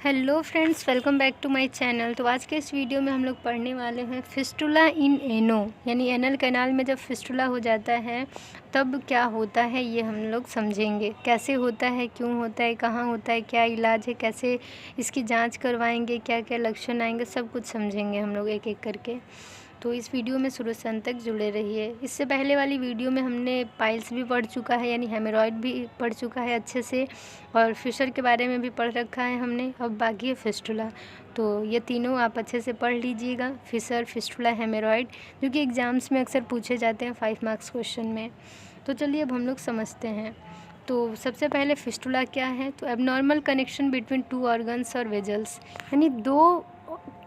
Hello friends, welcome back to my channel. तो आज के इस वीडियो में हम लोग पढ़ने वाले हैं फिस्टुला इन एनो, यानी एनल कैनाल में जब फिस्टुला हो जाता है तब क्या होता है, ये हम लोग समझेंगे। कैसे होता है, क्यों होता है, कहाँ होता है, क्या इलाज है, कैसे इसकी जांच करवाएंगे, क्या क्या लक्षण आएंगे, सब कुछ समझेंगे हम लोग एक एक करके। तो इस वीडियो में शुरू से अंत तक जुड़े रहिए। इससे पहले वाली वीडियो में हमने पाइल्स भी पढ़ चुका है, यानी हेमरॉइड भी पढ़ चुका है अच्छे से, और फिशर के बारे में भी पढ़ रखा है हमने। अब बाकी है फिस्टुला, तो ये तीनों आप अच्छे से पढ़ लीजिएगा, फिशर, फिस्टुला, हेमरॉइड, जो कि एग्ज़ाम्स में अक्सर पूछे जाते हैं 5 मार्क्स क्वेश्चन में। तो चलिए अब हम लोग समझते हैं। तो सबसे पहले फिस्टुला क्या है, तो एबनॉर्मल कनेक्शन बिटवीन 2 ऑर्गन्स और वेजल्स, यानी दो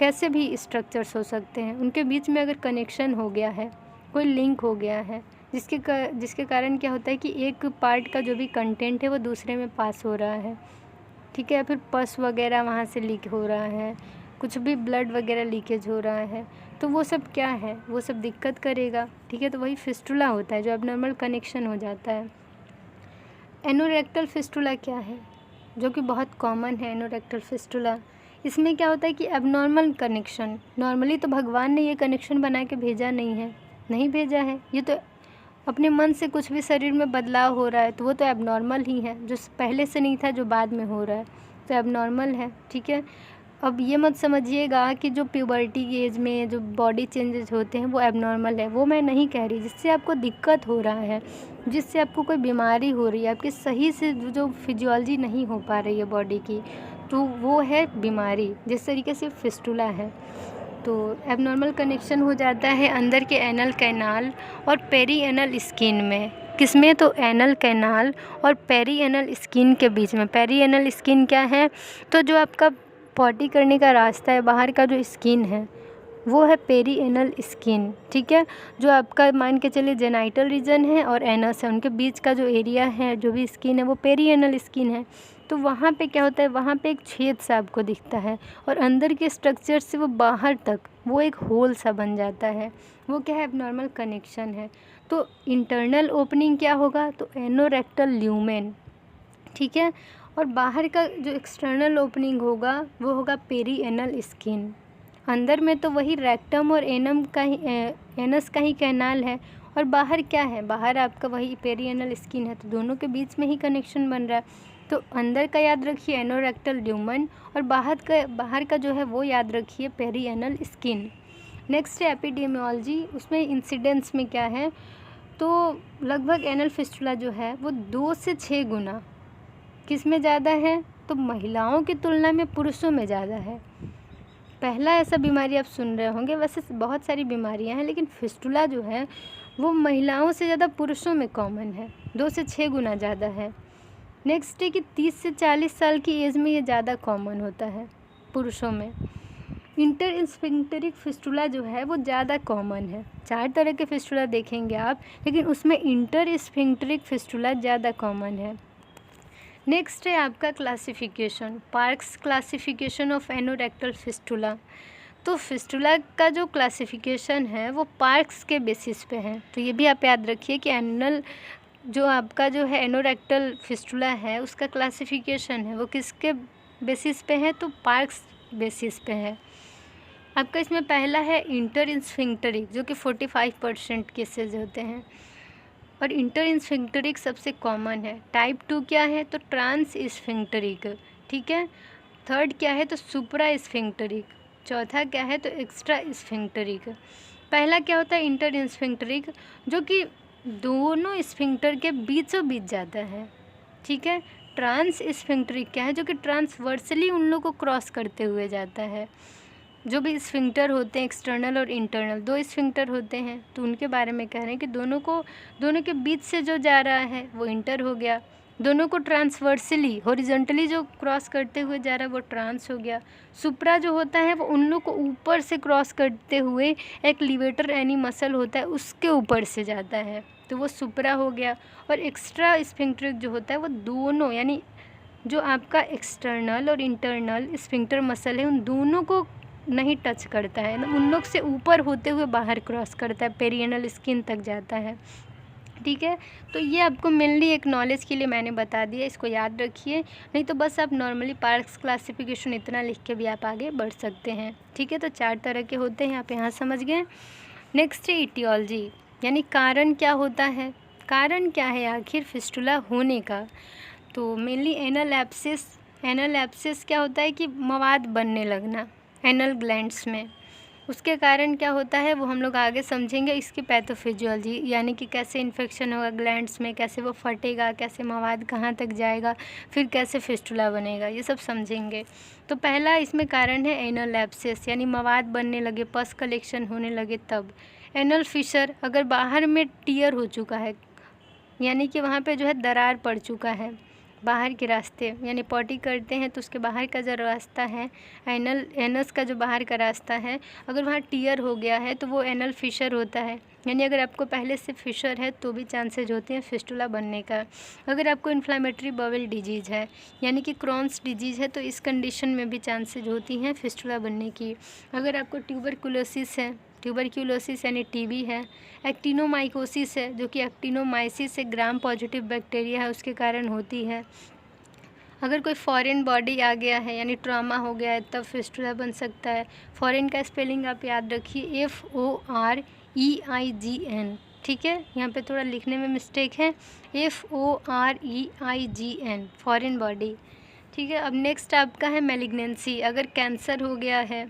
कैसे भी स्ट्रक्चर्स हो सकते हैं, उनके बीच में अगर कनेक्शन हो गया है, कोई लिंक हो गया है, जिसके कारण क्या होता है कि एक पार्ट का जो भी कंटेंट है वो दूसरे में पास हो रहा है, ठीक है, या फिर पस वगैरह वहाँ से लीक हो रहा है, कुछ भी ब्लड वगैरह लीकेज हो रहा है, तो वो सब क्या है, वो सब दिक्कत करेगा, ठीक है। तो वही फिस्टुला होता है, जो एबनॉर्मल कनेक्शन हो जाता है। एनोरेक्टल फिस्टुला क्या है, जो कि बहुत कॉमन है एनोरेक्टल फिस्टुला। इसमें क्या होता है कि एबनॉर्मल कनेक्शन, नॉर्मली तो भगवान ने ये कनेक्शन बना के भेजा नहीं भेजा है, ये तो अपने मन से कुछ भी शरीर में बदलाव हो रहा है, तो वो तो एबनॉर्मल ही है। जो पहले से नहीं था, जो बाद में हो रहा है, तो एबनॉर्मल है, ठीक है। अब ये मत समझिएगा कि जो प्यूबर्टी की एज में जो बॉडी चेंजेस होते हैं वो एबनॉर्मल है, वो मैं नहीं कह रही। जिससे आपको दिक्कत हो रहा है, जिससे आपको कोई बीमारी हो रही है, आपकी सही से जो फिजियोलॉजी नहीं हो पा रही है बॉडी की, तो वो है बीमारी, जिस तरीके से फिस्टुला है। तो एबनॉर्मल कनेक्शन हो जाता है अंदर के एनल कैनाल और पेरी एनल स्किन में। किसमें, तो एनल कैनाल और पेरी एनल स्किन के बीच में। पेरी एनल स्किन क्या है, तो जो आपका पॉटी करने का रास्ता है, बाहर का जो स्किन है, वो है पेरी एनल स्किन, ठीक है। जो आपका मान के चलिए जेनाइटल रीजन है और एनस है, उनके बीच का जो एरिया है, जो भी स्किन है, वो पेरी एनल स्किन है। तो वहाँ पे क्या होता है, वहाँ पे एक छेद सा आपको दिखता है, और अंदर के स्ट्रक्चर से वो बाहर तक वो एक होल सा बन जाता है। वो क्या है, एबनॉर्मल कनेक्शन है। तो इंटरनल ओपनिंग क्या होगा, तो एनोरेक्टल ल्यूमेन, ठीक है। और बाहर का जो एक्सटर्नल ओपनिंग होगा वो होगा पेरी एनल स्किन। अंदर में तो वही रेक्टम और एनम का ही एनस का ही कैनाल है, और बाहर क्या है, बाहर आपका वही पेरी एनल स्किन है। तो दोनों के बीच में ही कनेक्शन बन रहा है। तो अंदर का याद रखिए एनोरेक्टल ल्यूमन, और बाहर का जो है वो याद रखिए पेरी एनल स्किन। नेक्स्ट है एपिडेमियोलॉजी। उसमें इंसिडेंस में क्या है, तो लगभग एनल फिस्टुला जो है वो 2 से 6 गुना किस में ज़्यादा है, तो महिलाओं की तुलना में पुरुषों में ज़्यादा है। पहला ऐसा बीमारी आप सुन रहे होंगे, वैसे बहुत सारी बीमारियां हैं, लेकिन फिस्टुला जो है वो महिलाओं से ज़्यादा पुरुषों में कॉमन है, 2 से 6 गुना ज़्यादा है। नेक्स्ट है कि 30 से 40 साल की एज में ये ज़्यादा कॉमन होता है पुरुषों में। इंटर स्फिंक्टरिक फिस्टुला जो है वो ज़्यादा कॉमन है। 4 तरह के फिस्टुला देखेंगे आप, लेकिन उसमें इंटर स्फिंक्टरिक फिस्टुला ज़्यादा कॉमन है। नेक्स्ट है आपका classification, parks classification of anorectal fistula. तो फिस्टुला का जो क्लासिफिकेशन है वो पार्क्स के बेसिस पे है। तो ये भी आप याद रखिए कि एनल जो आपका जो है एनोरेक्टल फिस्टुला है, उसका क्लासिफिकेशन है वो किसके बेसिस पे है, तो पार्क्स बेसिस पे है। आपका इसमें पहला है इंटर स्फिंक्टरिक, जो कि 45% केसेज होते हैं, और इंटर स्फिंक्टरिक सबसे कॉमन है। टाइप 2 क्या है, तो ट्रांस स्फिंक्टरिक, ठीक है। थर्ड क्या है, तो सुप्रा स्फिंक्टरिक। चौथा क्या है, तो एक्स्ट्रा स्फिंक्टरिक। पहला क्या होता है, इंटर स्फिंक्टरिक, जो कि दोनों स्फिंक्टर के बीचों बीच जाता है, ठीक है। ट्रांस स्फिंक्टरिक क्या है, जो कि ट्रांसवर्सली उन लोगों को क्रॉस करते हुए जाता है। जो भी स्फिंक्टर होते हैं, एक्सटर्नल और इंटरनल, 2 स्फिंक्टर होते हैं, तो उनके बारे में कह रहे हैं कि दोनों के बीच से जो जा रहा है वो इंटर हो गया। दोनों को ट्रांसवर्सली, हॉरिजॉन्टली जो क्रॉस करते हुए जा रहा है वो ट्रांस हो गया। सुप्रा जो होता है वो उन लोग को ऊपर से क्रॉस करते हुए एक लिवेटर एनी मसल होता है उसके ऊपर से जाता है, तो वो सुप्रा हो गया। और एक्स्ट्रा स्फिंक्टरिक जो होता है वो दोनों, यानी जो आपका एक्सटर्नल और इंटरनल स्फिंक्टर मसल है, उन दोनों को नहीं टच करता है, उन लोग से ऊपर होते हुए बाहर क्रॉस करता है, पेरियनल स्किन तक जाता है, ठीक है। तो ये आपको मेनली एक नॉलेज के लिए मैंने बता दिया, इसको याद रखिए, नहीं तो बस आप नॉर्मली पार्क्स क्लासिफिकेशन इतना लिख के भी आप आगे बढ़ सकते हैं, ठीक है। तो 4 तरह के होते हैं, आप यहाँ समझ गए। नेक्स्ट है इटियोलॉजी, यानी कारण क्या होता है, कारण क्या है आखिर फिस्टुला होने का। तो मेनली एनल एब्सेस क्या होता है कि मवाद बनने लगना एनल ग्लैंड्स में, उसके कारण क्या होता है वो हम लोग आगे समझेंगे। इसकी पैथोफिजियोलॉजी यानी कि कैसे इन्फेक्शन होगा ग्लैंड्स में, कैसे वो फटेगा, कैसे मवाद कहाँ तक जाएगा, फिर कैसे फिस्टुला बनेगा, ये सब समझेंगे। तो पहला इसमें कारण है एनल एब्सेस, यानी मवाद बनने लगे, पस कलेक्शन होने लगे तब। एनल फिशर, अगर बाहर में टीयर हो चुका है, यानी कि वहाँ पे जो है दरार पड़ चुका है बाहर के रास्ते, यानी पॉटी करते हैं तो उसके बाहर का जो रास्ता है एनस का जो बाहर का रास्ता है, अगर वहाँ टीयर हो गया है तो वो एनल फिशर होता है। यानी अगर आपको पहले से फिशर है तो भी चांसेज होते हैं फिस्टुला बनने का। अगर आपको इन्फ्लामेटरी बाउल डिजीज़ है यानी कि क्रॉन्स डिजीज़ है तो इस कंडीशन में भी चांसेज होती हैं फिस्टुला बनने की। अगर आपको ट्यूबरकुलोसिस है, ट्यूबरक्यूलोसिस यानी टीबी है, एक्टिनोमाइकोसिस है जो कि एक्टिनोमाइसिस से ग्राम पॉजिटिव बैक्टीरिया है उसके कारण होती है। अगर कोई फॉरेन बॉडी आ गया है यानी ट्रॉमा हो गया है तब फिस्टुला बन सकता है। फॉरेन का स्पेलिंग आप याद रखिए FOREIGN, ठीक है, यहाँ पे थोड़ा लिखने में मिस्टेक है, FOREIGN फॉरेन बॉडी, ठीक है। अब नेक्स्ट आपका है मैलिग्नेंसी, अगर कैंसर हो गया है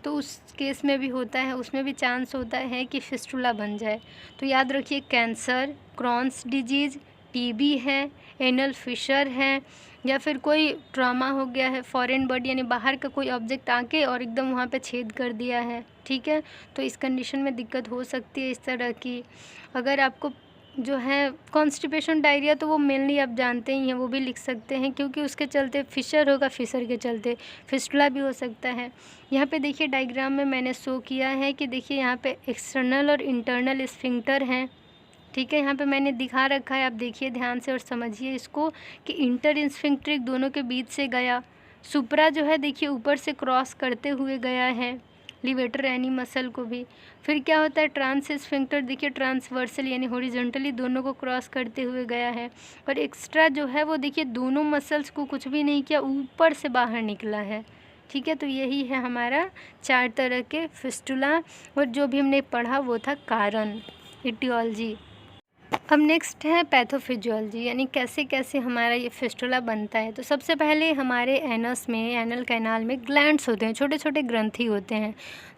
तो उस केस में भी होता है, उसमें भी चांस होता है कि फिस्टुला बन जाए। तो याद रखिए कैंसर, क्रॉन्स डिजीज़, टीबी है, एनल फिशर है, या फिर कोई ट्रॉमा हो गया है, फॉरेन बॉडी यानी बाहर का कोई ऑब्जेक्ट आके और एकदम वहाँ पे छेद कर दिया है, ठीक है। तो इस कंडीशन में दिक्कत हो सकती है इस तरह की। अगर आपको जो है कॉन्स्टिपेशन डायरिया तो वो मेनली आप जानते ही हैं, वो भी लिख सकते हैं क्योंकि उसके चलते फिशर होगा, फिशर के चलते फिस्टुला भी हो सकता है। यहाँ पे देखिए डायग्राम में मैंने शो किया है कि देखिए यहाँ पे एक्सटर्नल और इंटरनल स्फिंक्टर हैं, ठीक है। यहाँ पे मैंने दिखा रखा है, आप देखिए ध्यान से और समझिए इसको कि इंटर स्फिंक्ट्रिक दोनों के बीच से गया, सुप्रा जो है देखिए ऊपर से क्रॉस करते हुए गया है लिवेटर एनी मसल को भी। फिर क्या होता है ट्रांस स्फिंक्टर, देखिए ट्रांसवर्सल यानी हॉरिजॉन्टली दोनों को क्रॉस करते हुए गया है। और एक्स्ट्रा जो है वो देखिए दोनों मसल्स को कुछ भी नहीं किया, ऊपर से बाहर निकला है, ठीक है। तो यही है हमारा 4 तरह के फिस्टुला, और जो भी हमने पढ़ा वो था कारण, इटियोलॉजी। अब नेक्स्ट है पैथोफिजियोलॉजी, यानी कैसे कैसे हमारा ये फिस्टुला बनता है। तो सबसे पहले हमारे एनस में, एनल कैनाल में ग्लैंड्स होते हैं, छोटे छोटे ग्रंथि होते हैं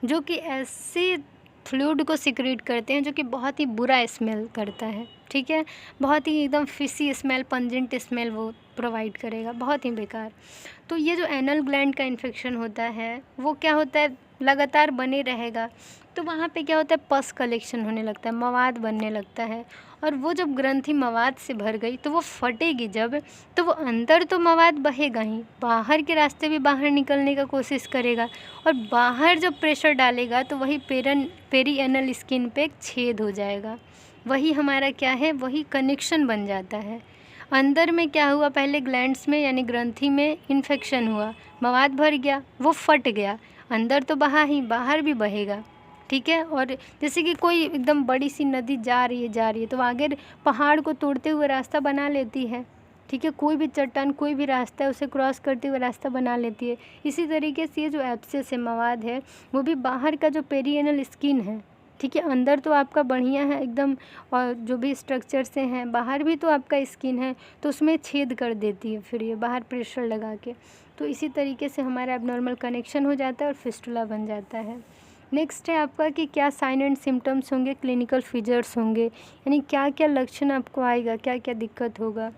जो कि ऐसे फ्लूइड को सिक्रीट करते हैं जो कि बहुत ही बुरा स्मेल करता है, ठीक है, बहुत ही एकदम फिशी स्मेल, पंजेंट स्मेल वो प्रोवाइड करेगा, बहुत ही बेकार। तो ये जो एनल ग्लैंड का इन्फेक्शन होता है वो क्या होता है लगातार बने रहेगा, तो वहाँ पे क्या होता है पस कलेक्शन होने लगता है, मवाद बनने लगता है। और वो जब ग्रंथि मवाद से भर गई तो वो फटेगी जब, तो वो अंदर तो मवाद बहेगा ही, बाहर के रास्ते भी बाहर निकलने का कोशिश करेगा, और बाहर जब प्रेशर डालेगा तो वही पेरी एनल स्किन पे एक छेद हो जाएगा, वही हमारा क्या है, वही कनेक्शन बन जाता है। अंदर में क्या हुआ, पहले ग्लैंड्स में यानी ग्रंथि में इन्फेक्शन हुआ, मवाद भर गया, वो फट गया, अंदर तो बहा ही, बाहर भी बहेगा, ठीक है। और जैसे कि कोई एकदम बड़ी सी नदी जा रही है तो आगे पहाड़ को तोड़ते हुए रास्ता बना लेती है, ठीक है, कोई भी चट्टान, कोई भी रास्ता है उसे क्रॉस करते हुए रास्ता बना लेती है। इसी तरीके से ये जो एब्सेस है, मवाद है, वो भी बाहर का जो पेरिएनल स्किन है, ठीक है, अंदर तो आपका बढ़िया है एकदम, और जो भी स्ट्रक्चर से हैं बाहर भी तो आपका स्किन है, तो उसमें छेद कर देती है फिर ये बाहर प्रेशर लगा के। तो इसी तरीके से हमारा एबनॉर्मल कनेक्शन हो जाता है और फिस्टुला बन जाता है। नेक्स्ट है आपका कि क्या साइन एंड सिम्टम्स होंगे, क्लिनिकल फीचर्स होंगे, यानी क्या क्या लक्षण आपको आएगा, क्या क्या दिक्कत होगा।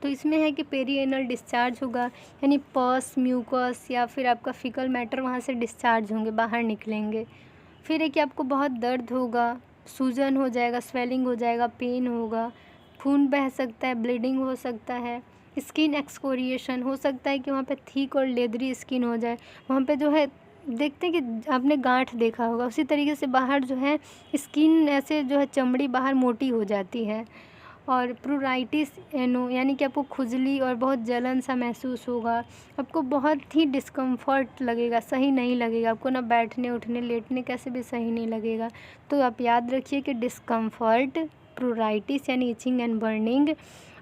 तो इसमें है कि पेरिएनल डिस्चार्ज होगा, यानी पस, म्यूकस या फिर आपका फीकल मैटर वहाँ से डिस्चार्ज होंगे, बाहर निकलेंगे। फिर है कि आपको बहुत दर्द होगा, सूजन हो जाएगा, स्वेलिंग हो जाएगा, पेन होगा, खून बह सकता है, ब्लीडिंग हो सकता है, स्किन एक्सकोरिएशन हो सकता है कि वहाँ पे थिक और लेदरी स्किन हो जाए, वहाँ पे जो है देखते हैं कि आपने गांठ देखा होगा, उसी तरीके से बाहर जो है स्किन ऐसे जो है चमड़ी बाहर मोटी हो जाती है। और प्रूराइटिस एनो, यानी कि आपको खुजली और बहुत जलन सा महसूस होगा, आपको बहुत ही डिस्कम्फर्ट लगेगा, सही नहीं लगेगा, आपको ना बैठने उठने लेटने कैसे भी सही नहीं लगेगा। तो आप याद रखिए कि डिस्कम्फर्ट, प्रूराइटिस यानी इचिंग एंड बर्निंग,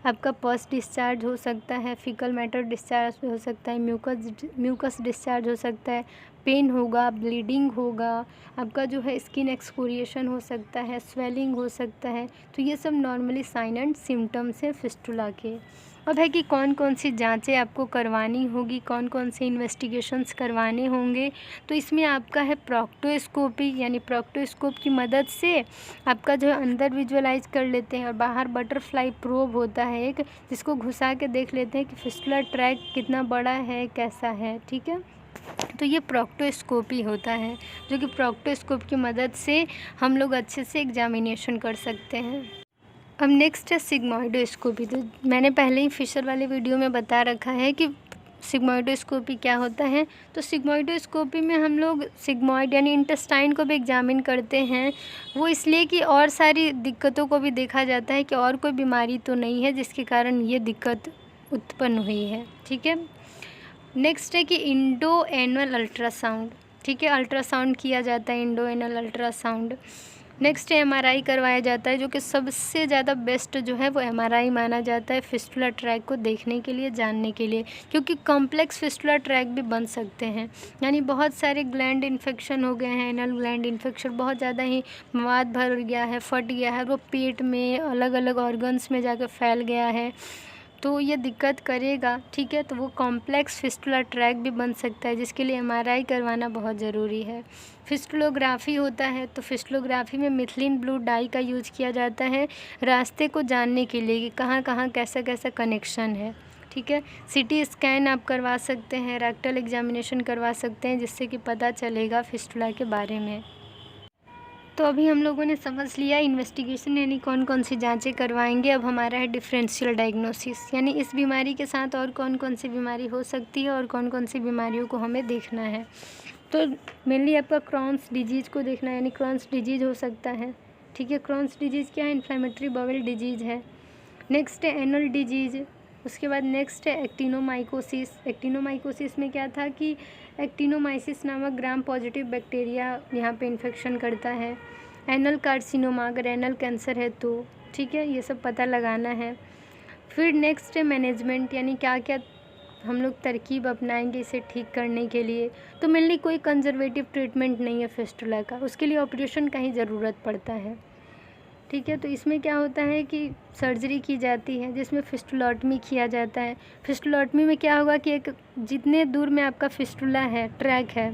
आपका पस डिस्चार्ज हो सकता है, फीकल मैटर डिस्चार्ज हो सकता है, म्यूकस डिस्चार्ज हो सकता है, पेन होगा, ब्लीडिंग होगा, आपका जो है स्किन एक्सफोलिएशन हो सकता है, स्वेलिंग हो सकता है। तो ये सब नॉर्मली साइन एंड सिम्टम्स हैं फिस्टुला के। अब है कि कौन कौन सी जांचें आपको करवानी होगी, कौन कौन से इन्वेस्टिगेशंस करवाने होंगे। तो इसमें आपका है प्रोक्टोस्कोपी, यानी प्रोक्टोस्कोप की मदद से आपका जो है अंदर विजुअलाइज कर लेते हैं और बाहर बटरफ्लाई प्रोब होता है एक, जिसको घुसा के देख लेते हैं कि फिस्टुलर ट्रैक कितना बड़ा है, कैसा है। ठीक है, तो ये प्रोक्टोस्कोपी होता है, जो कि प्रोक्टोस्कोप की मदद से हम लोग अच्छे से एग्जामिनेशन कर सकते हैं। अब नेक्स्ट है सिग्मॉइडोस्कोपी। तो मैंने पहले ही फिशर वाले वीडियो में बता रखा है कि सिग्मॉइडोस्कोपी क्या होता है। तो सिग्मॉइडोस्कोपी में हम लोग सिग्मॉइड यानी इंटेस्टाइन को भी एग्जामिन करते हैं। वो इसलिए कि और सारी दिक्कतों को भी देखा जाता है कि और कोई बीमारी तो नहीं है जिसके कारण ये दिक्कत उत्पन्न हुई है। ठीक है, नेक्स्ट है कि इंडो एनुअल अल्ट्रासाउंड। ठीक है, अल्ट्रासाउंड किया जाता है, Indo annual ultrasound. Next MRI करवाया जाता है, जो कि सबसे ज़्यादा बेस्ट जो है वो एमआरआई माना जाता है फिस्टुला ट्रैक को देखने के लिए, जानने के लिए, क्योंकि कॉम्प्लेक्स फिस्टुला ट्रैक भी बन सकते हैं। यानी बहुत सारे ग्लैंड इन्फेक्शन हो गए हैं, एनल ग्लैंड इन्फेक्शन, बहुत ज़्यादा ही मवाद भर गया है, फट गया है, वो पेट में अलग अलग ऑर्गन्स में जाकर फैल गया है, तो ये दिक्कत करेगा। ठीक है, तो वो कॉम्प्लेक्स फिस्टुला ट्रैक भी बन सकता है, जिसके लिए एमआरआई करवाना बहुत ज़रूरी है। फिस्टुलोग्राफी होता है, तो फिस्टुलोग्राफी में मिथिलीन ब्लू डाई का यूज किया जाता है रास्ते को जानने के लिए कि कहाँ कहाँ कैसा कैसा कनेक्शन है। ठीक है, सीटी स्कैन आप करवा सकते हैं, रेक्टल एग्जामिनेशन करवा सकते हैं, जिससे कि पता चलेगा फिस्टुला के बारे में। तो अभी हम लोगों ने समझ लिया इन्वेस्टिगेशन यानी कौन कौन सी जांचें करवाएंगे। अब हमारा है डिफरेंशियल डायग्नोसिस, यानी इस बीमारी के साथ और कौन कौन सी बीमारी हो सकती है और कौन कौन सी बीमारियों को हमें देखना है। तो मेनली आपका क्रॉन्स डिजीज़ को देखना है, यानी क्रॉन्स डिजीज़ हो सकता है। ठीक है, क्रॉन्स डिजीज़ क्या है? इन्फ्लेमेटरी बाउल डिजीज़ है। नेक्स्ट है एनल डिजीज़। उसके बाद नेक्स्ट है एक्टिनोमाइकोसिस। एक्टिनोमाइकोसिस में क्या था कि एक्टिनोमाइसिस नामक ग्राम पॉजिटिव बैक्टीरिया यहाँ पे इन्फेक्शन करता है। एनल कार्सिनोमा, अगर एनल कैंसर है तो। ठीक है, ये सब पता लगाना है। फिर नेक्स्ट है मैनेजमेंट, यानी क्या क्या हम लोग तरकीब अपनाएंगे इसे ठीक करने के लिए। तो मेनली कोई कंजर्वेटिव ट्रीटमेंट नहीं है फिस्टुला का, उसके लिए ऑपरेशन का ही ज़रूरत पड़ता है। ठीक है, तो इसमें क्या होता है कि सर्जरी की जाती है, जिसमें फिस्टुलोटमी किया जाता है। फिस्टुलोटमी में क्या होगा कि एक जितने दूर में आपका फिस्टुला है, ट्रैक है,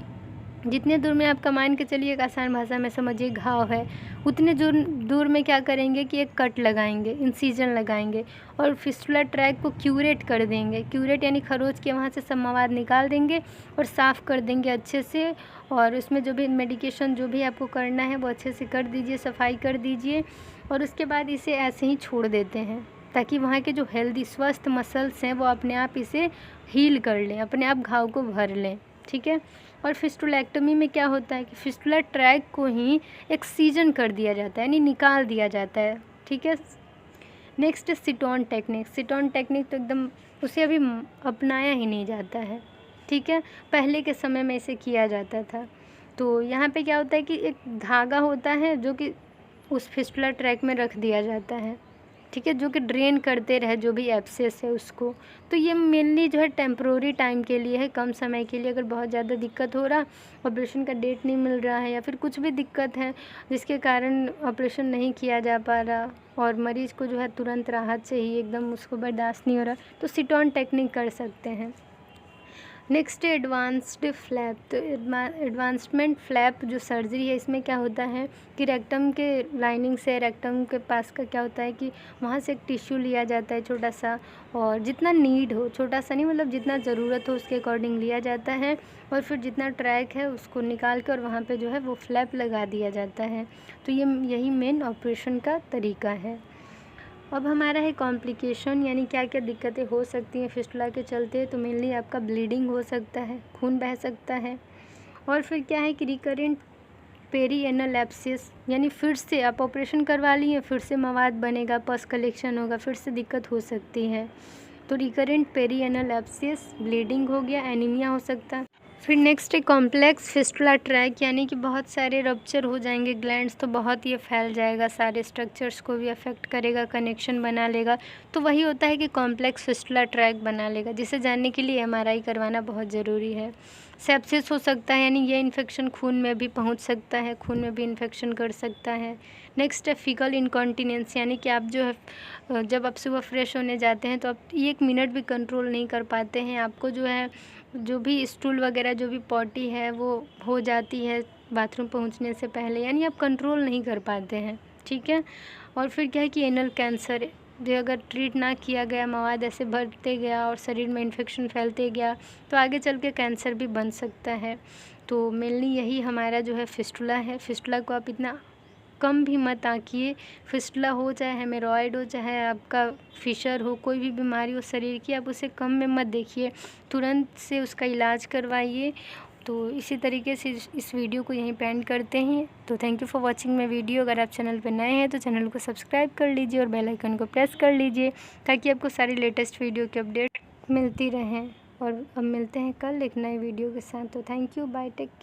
जितने दूर में आपका मान के चलिए, एक आसान भाषा में समझिए घाव है, उतने दूर में क्या करेंगे कि एक कट लगाएंगे, इंसिजन लगाएंगे और फिस्टुला ट्रैक को क्यूरेट कर देंगे। क्यूरेट यानी खरोच के वहाँ से सब मवाद निकाल देंगे और साफ़ कर देंगे अच्छे से, और उसमें जो भी मेडिकेशन जो भी आपको करना है वो अच्छे से कर दीजिए, सफाई कर दीजिए, और उसके बाद इसे ऐसे ही छोड़ देते हैं ताकि वहाँ के जो हेल्दी स्वस्थ मसल्स हैं वो अपने आप इसे हील कर लें, अपने आप घाव को भर लें। ठीक है, और फिस्टुलेक्टमी में क्या होता है कि फिस्टुला ट्रैक को ही एक्सीजन कर दिया जाता है, यानी निकाल दिया जाता है। ठीक है, नेक्स्ट सिटोन टेक्निक। सिटोन टेक्निक तो एकदम उसे अभी अपनाया ही नहीं जाता है। ठीक है, पहले के समय में इसे किया जाता था। तो यहाँ पे क्या होता है कि एक धागा होता है जो कि उस फिस्टुला ट्रैक में रख दिया जाता है। ठीक है, जो कि ड्रेन करते रहे जो भी एब्सेस है उसको। तो ये मेनली जो है टेम्प्रोरी टाइम के लिए है, कम समय के लिए। अगर बहुत ज़्यादा दिक्कत हो रहा, ऑपरेशन का डेट नहीं मिल रहा है या फिर कुछ भी दिक्कत है जिसके कारण ऑपरेशन नहीं किया जा पा रहा और मरीज़ को जो है तुरंत राहत चाहिए, एकदम उसको बर्दाश्त नहीं हो रहा, तो सिटोन टेक्निक कर सकते हैं। Next advanced flap. तो एडवांसमेंट फ्लैप जो सर्जरी है, इसमें क्या होता है कि रेक्टम के लाइनिंग से, रेक्टम के पास का क्या होता है कि वहाँ से एक टिश्यू लिया जाता है छोटा सा, और जितना नीड हो, छोटा सा नहीं मतलब जितना ज़रूरत हो उसके अकॉर्डिंग लिया जाता है, और फिर जितना ट्रैक है उसको निकाल कर वहाँ पे जो है वो फ्लैप लगा दिया जाता है। तो यही मेन ऑपरेशन का तरीका है। अब हमारा है कॉम्प्लिकेशन, यानी क्या क्या दिक्कतें हो सकती हैं फिस्टुला के चलते। तो मेनली आपका ब्लीडिंग हो सकता है, खून बह सकता है, और फिर क्या है कि रिकरेंट पेरीएनल एब्सेस, यानी फिर से आप ऑपरेशन करवा लिए, फिर से मवाद बनेगा, पस कलेक्शन होगा, फिर से दिक्कत हो सकती है। तो रिकरेंट पेरीएनल एब्सेस, ब्लीडिंग हो गया, एनीमिया हो सकता है, फिर नेक्स्ट है कॉम्प्लेक्स फिस्टुला ट्रैक, यानी कि बहुत सारे रप्चर हो जाएंगे ग्लैंड्स, तो बहुत ये फैल जाएगा, सारे स्ट्रक्चर्स को भी अफेक्ट करेगा, कनेक्शन बना लेगा। तो वही होता है कि कॉम्प्लेक्स फिस्टुला ट्रैक बना लेगा, जिसे जानने के लिए एमआरआई करवाना बहुत ज़रूरी है। सेप्सिस हो सकता है, यानी ये इन्फेक्शन खून में भी पहुंच सकता है, खून में भी इन्फेक्शन कर सकता है। नेक्स्ट है फीकल इनकॉन्टिनेंस, यानी कि आप जो है जब आप सुबह फ्रेश होने जाते हैं तो आप 1 मिनट भी कंट्रोल नहीं कर पाते हैं, आपको जो है जो भी स्टूल वगैरह जो भी पॉटी है वो हो जाती है बाथरूम पहुंचने से पहले, यानी आप कंट्रोल नहीं कर पाते हैं, ठीक है। और फिर क्या है कि एनल कैंसर, जो अगर ट्रीट ना किया गया, मवाद ऐसे बढ़ते गया और शरीर में इन्फेक्शन फैलते गया तो आगे चल के कैंसर भी बन सकता है। तो मेनली यही हमारा जो है फिस्टुला है। फिस्टुला को आप इतना कम भी मत आंकिए, फिस्टुला हो चाहे हेमोरॉयड हो चाहे आपका फिशर हो, कोई भी बीमारी हो शरीर की, आप उसे कम में मत देखिए, तुरंत से उसका इलाज करवाइए। तो इसी तरीके से इस वीडियो को यहीं पे एंड करते हैं। तो thank you for watching my video. अगर आप चैनल पर नए हैं तो चैनल को सब्सक्राइब कर लीजिए और बेल आइकन को प्रेस कर लीजिए, ताकि आपको सारी लेटेस्ट वीडियो की अपडेट मिलती रहें। और अब मिलते हैं कल एक नए वीडियो के साथ। तो thank you, bye, take care.